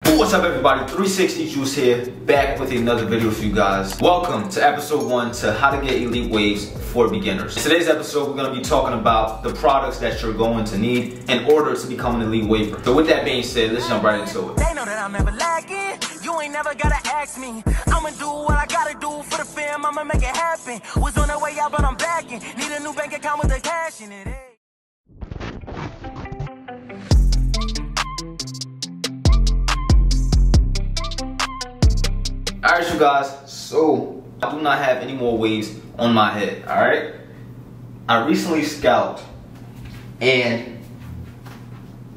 What's up everybody, 360 Juice here, back with another video for you guys. Welcome to episode 1 to how to get elite waves for beginners. In today's episode, we're going to be talking about the products that you're going to need in order to become an elite waver. So with that being said, let's jump right into it. They know that I'm never lacking. You ain't never gotta ask me. I'ma do what I gotta do for the fam. I'ma make it happen. Was on the way out, but I'm backing. Need a new bank account with the cash in it. Alright you guys, so I do not have any more waves on my head, alright? I recently scalped, and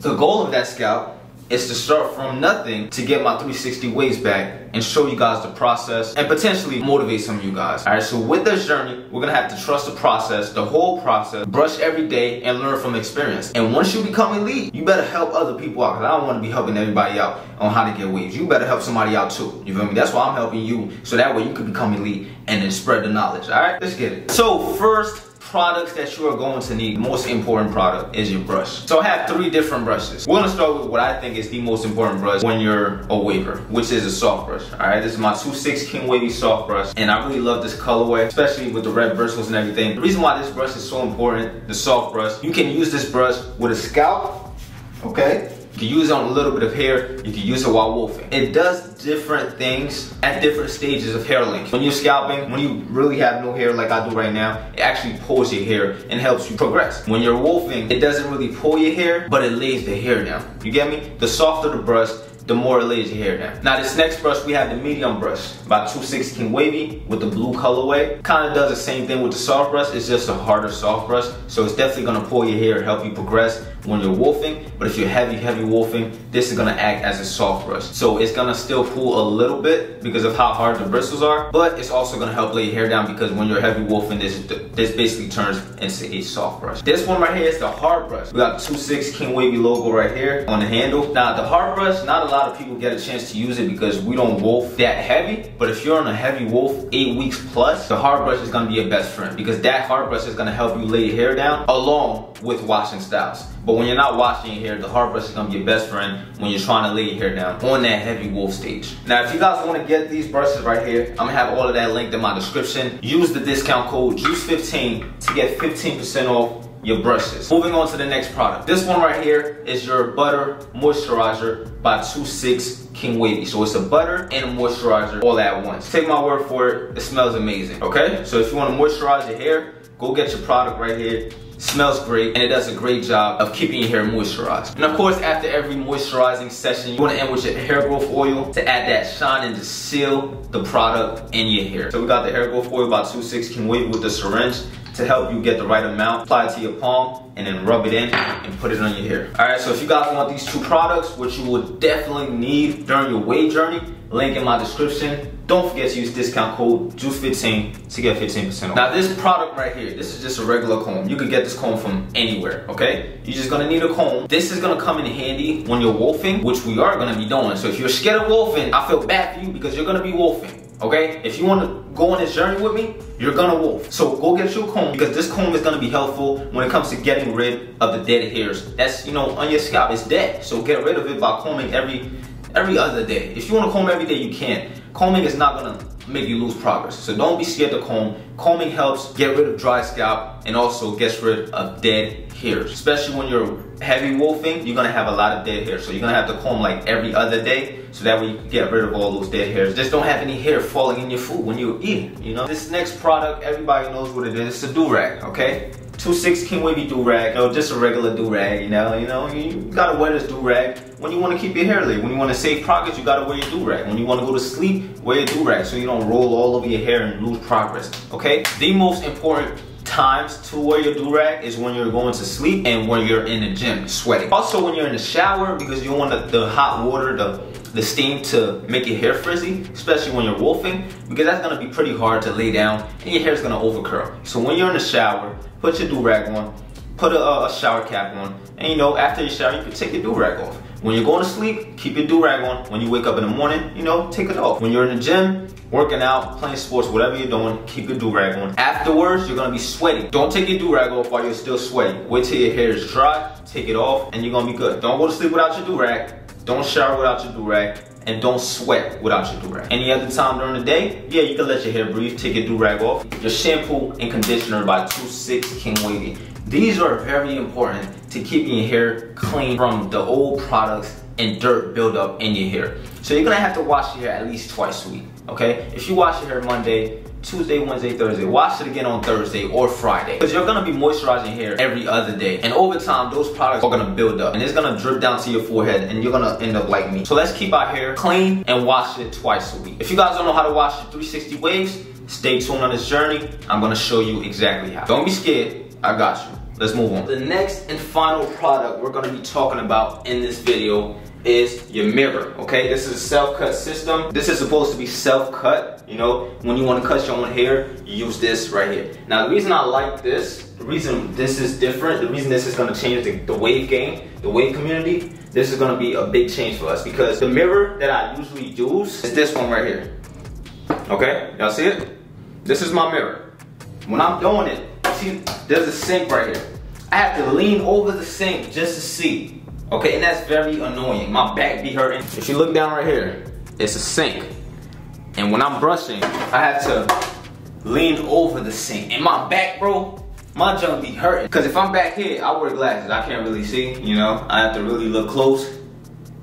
the goal of that scalp is to start from nothing to get my 360 waves back and show you guys the process and potentially motivate some of you guys. Alright, so with this journey, we're gonna have to trust the process, the whole process, brush every day and learn from experience. And once you become elite, you better help other people out, because I don't want to be helping everybody out on how to get waves. You better help somebody out too. You feel me? That's why I'm helping you, so that way you can become elite and then spread the knowledge. Alright, let's get it. So first, products that you are going to need, the most important product is your brush. So I have 3 different brushes. We're gonna start with what I think is the most important brush when you're a waver, which is a soft brush. Alright, this is my 2/6 King Wavy soft brush, and I really love this colorway, especially with the red bristles and everything. The reason why this brush is so important, the soft brush, you can use this brush with a scalp, okay? You can use it on a little bit of hair. You can use it while wolfing. It does different things at different stages of hair length. When you're scalping, when you really have no hair like I do right now, it actually pulls your hair and helps you progress. When you're wolfing, it doesn't really pull your hair, but it lays the hair down. You get me? The softer the brush, the more it lays your hair down. Now this next brush, we have the medium brush by 2/6 King Wavy with the blue colorway. Kind of does the same thing with the soft brush. It's just a harder soft brush. So it's definitely gonna pull your hair, help you progress when you're wolfing. But if you're heavy wolfing, this is gonna act as a soft brush. So it's gonna still pull a little bit because of how hard the bristles are, but it's also gonna help lay your hair down, because when you're heavy wolfing, this basically turns into a soft brush. This one right here is the hard brush. We got the 2/6 King Wavy logo right here on the handle. Now the hard brush, not a lot of people get a chance to use it because we don't wolf that heavy, but if you're on a heavy wolf 8 weeks plus, the hard brush is gonna be your best friend, because that hard brush is gonna help you lay your hair down along with washing styles. But when you're not washing your hair, the hard brush is gonna be your best friend when you're trying to lay your hair down on that heavy wolf stage. Now, if you guys wanna get these brushes right here, I'm gonna have all of that linked in my description. Use the discount code JUICE15 to get 15% off your brushes. Moving on to the next product. This one right here is your butter moisturizer by 2/6 King Wavy. So it's a butter and a moisturizer all at once. Take my word for it, it smells amazing, okay? So if you wanna moisturize your hair, go get your product right here. Smells great, and it does a great job of keeping your hair moisturized. And of course, after every moisturizing session, you want to end with your hair growth oil to add that shine and to seal the product in your hair. So we got the hair growth oil by 2/6 King Wavy with the syringe to help you get the right amount. Apply it to your palm and then rub it in and put it on your hair. Alright, so if you guys want these 2 products, which you will definitely need during your wave journey, link in my description. Don't forget to use discount code JUICE15 to get 15% off. Now this product right here, this is just a regular comb. You could get this comb from anywhere, okay? You're just gonna need a comb. This is gonna come in handy when you're wolfing, which we are gonna be doing. So if you're scared of wolfing, I feel bad for you, because you're gonna be wolfing. Okay, if you want to go on this journey with me, you're gonna wolf. So go get your comb, because this comb is gonna be helpful when it comes to getting rid of the dead hairs. That's, you know, on your scalp, it's dead. So get rid of it by combing every other day. If you want to comb every day, you can. Combing is not gonna make you lose progress. So don't be scared to comb. Combing helps get rid of dry scalp and also gets rid of dead hairs. Especially when you're heavy wolfing, you're gonna have a lot of dead hair. So you're gonna have to comb like every other day, so that way you can get rid of all those dead hairs. Just don't have any hair falling in your food when you're eating, you know? This next product, everybody knows what it is. It's a do-rag, okay? 2/6 King Wavy do-rag, you know, just a regular do-rag, you know, you gotta wear this do-rag when you wanna keep your hair laid. When you wanna save progress, you gotta wear your do-rag. When you wanna go to sleep, wear your do-rag so you don't roll all over your hair and lose progress, okay? The most important times to wear your do-rag is when you're going to sleep and when you're in the gym sweating. Also when you're in the shower, because you don't want the hot water, the steam to make your hair frizzy, especially when you're wolfing, because that's gonna be pretty hard to lay down and your hair's gonna overcurl. So when you're in the shower, put your do-rag on, put a shower cap on, and you know, after your shower, you can take your do-rag off. When you're going to sleep, keep your do-rag on. When you wake up in the morning, you know, take it off. When you're in the gym, working out, playing sports, whatever you're doing, keep your do-rag on. Afterwards, you're gonna be sweaty. Don't take your do-rag off while you're still sweaty. Wait till your hair is dry, take it off, and you're gonna be good. Don't go to sleep without your do-rag. don't shower without your do-rag, and don't sweat without your do-rag. Any other time during the day, yeah, you can let your hair breathe, take your do-rag off. Your shampoo and conditioner by 2-6 King Wavy. These are very important to keeping your hair clean from the old products and dirt buildup in your hair. So you're gonna have to wash your hair at least twice a week, okay? If you wash your hair Monday, Tuesday, Wednesday, Thursday, wash it again on Thursday or Friday. Because you're gonna be moisturizing your hair every other day. And over time, those products are gonna build up. And it's gonna drip down to your forehead and you're gonna end up like me. So let's keep our hair clean and wash it twice a week. If you guys don't know how to wash your 360 waves, stay tuned on this journey. I'm gonna show you exactly how. Don't be scared, I got you. Let's move on. The next and final product we're gonna be talking about in this video is your mirror, okay? This is a self-cut system. This is supposed to be self-cut, you know? When you wanna cut your own hair, you use this right here. Now, the reason I like this, the reason this is different, the reason this is gonna change the wave game, the wave community, this is gonna be a big change for us because the mirror that I usually use is this one right here, okay? Y'all see it? This is my mirror. When I'm doing it, see, there's a sink right here. I have to lean over the sink just to see. Okay, and that's very annoying. My back be hurting. If you look down right here, it's a sink. And when I'm brushing, I have to lean over the sink. And my back, bro, my junk be hurting. Cause if I'm back here, I wear glasses. I can't really see, you know? I have to really look close.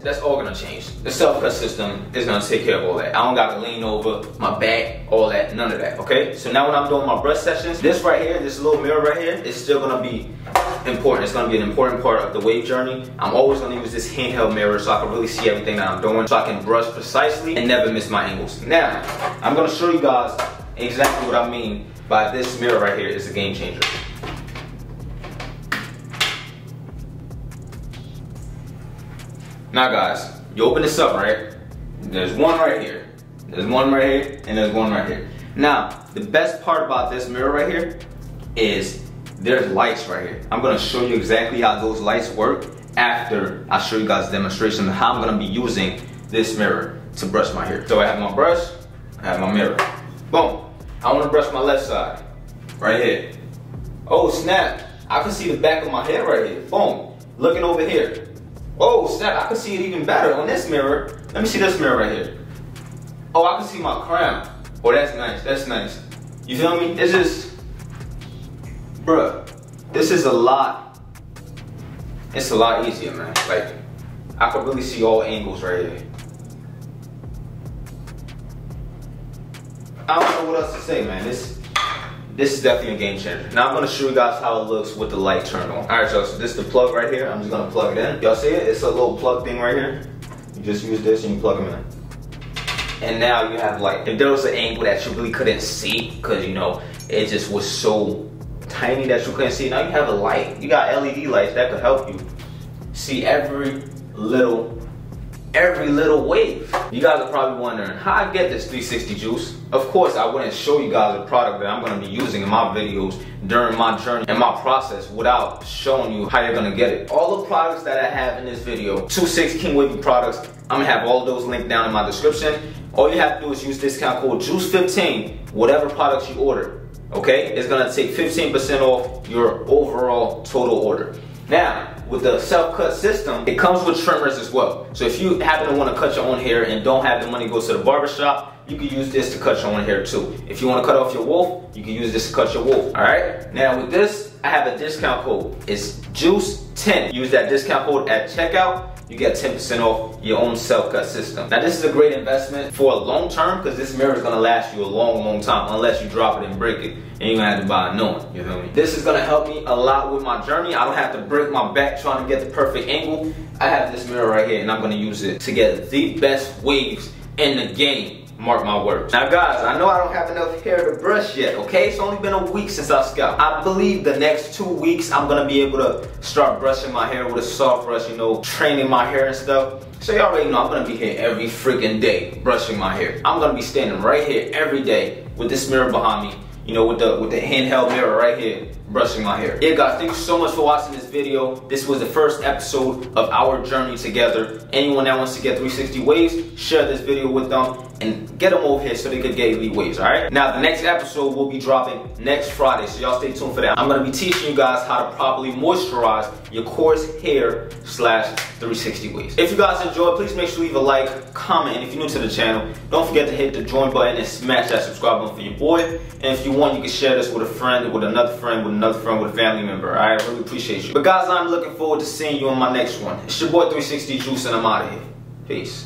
That's all gonna change. The self-cut system is gonna take care of all that. I don't gotta lean over, my back, all that, none of that, okay? So now when I'm doing my brush sessions, this right here, this little mirror right here, is still gonna be important. It's gonna be an important part of the wave journey. I'm always gonna use this handheld mirror so I can really see everything that I'm doing, so I can brush precisely and never miss my angles. Now, I'm gonna show you guys exactly what I mean by this mirror right here is a game changer. Now guys, you open this up, right? There's one right here. There's one right here, and there's one right here. Now, the best part about this mirror right here is there's lights right here. I'm gonna show you exactly how those lights work after I show you guys a demonstration of how I'm gonna be using this mirror to brush my hair. So I have my brush, I have my mirror. Boom. I wanna brush my left side, right here. Oh snap, I can see the back of my head right here. Boom, looking over here. Oh snap, I can see it even better on this mirror. Let me see this mirror right here. Oh, I can see my crown. Oh, that's nice, that's nice. You feel me? It's just, bruh, this is a lot, it's a lot easier, man. Like, I can really see all angles right here. I don't know what else to say, man. This is definitely a game changer. Now I'm gonna show you guys how it looks with the light turned on. All right, y'all, so this is the plug right here. I'm just gonna plug it in. Y'all see it? It's a little plug thing right here. You just use this and you plug them in. And now you have light. If there was an angle that you really couldn't see, because you know, it just was so tiny that you couldn't see, now you have a light. You got LED lights that could help you see every little wave. You guys are probably wondering how I get this 360 juice. Of course, I wouldn't show you guys a product that I'm gonna be using in my videos during my journey and my process without showing you how you're gonna get it. All the products that I have in this video, 2-6 King Wavy products, I'm gonna have all those linked down in my description. All you have to do is use discount code JUICE15, whatever products you order, okay? It's gonna take 15% off your overall total order. Now, with the self-cut system, it comes with trimmers as well. So if you happen to want to cut your own hair and don't have the money to go to the barbershop, you can use this to cut your own hair too. If you want to cut off your wolf, you can use this to cut your wolf, all right? Now with this, I have a discount code. It's JUICE10. Use that discount code at checkout. You get 10% off your own self-cut system. Now this is a great investment for a long term because this mirror is gonna last you a long time unless you drop it and break it and you're gonna have to buy a new one, you feel me? This is gonna help me a lot with my journey. I don't have to break my back trying to get the perfect angle. I have this mirror right here and I'm gonna use it to get the best waves in the game. Mark my words. Now guys, I know I don't have enough hair to brush yet, okay? It's only been a week since I scalped. I believe the next 2 weeks I'm gonna be able to start brushing my hair with a soft brush, you know, training my hair and stuff. So you already know I'm gonna be here every freaking day brushing my hair. I'm gonna be standing right here every day with this mirror behind me, you know, with the handheld mirror right here, brushing my hair. Yeah guys, thank you so much for watching this video. This was the first episode of our journey together. Anyone that wants to get 360 waves, share this video with them and get them over here so they could get elite waves, alright? Now the next episode will be dropping next Friday, so y'all stay tuned for that. I'm gonna be teaching you guys how to properly moisturize your coarse hair / 360 waves. If you guys enjoyed, please make sure to leave a like, comment, and if you're new to the channel, don't forget to hit the join button and smash that subscribe button for your boy. And if you want, you can share this with a friend, with another friend, with another friend, with a family member. I really appreciate you. But guys, I'm looking forward to seeing you on my next one. It's your boy 360 Juice, and I'm out of here. Peace.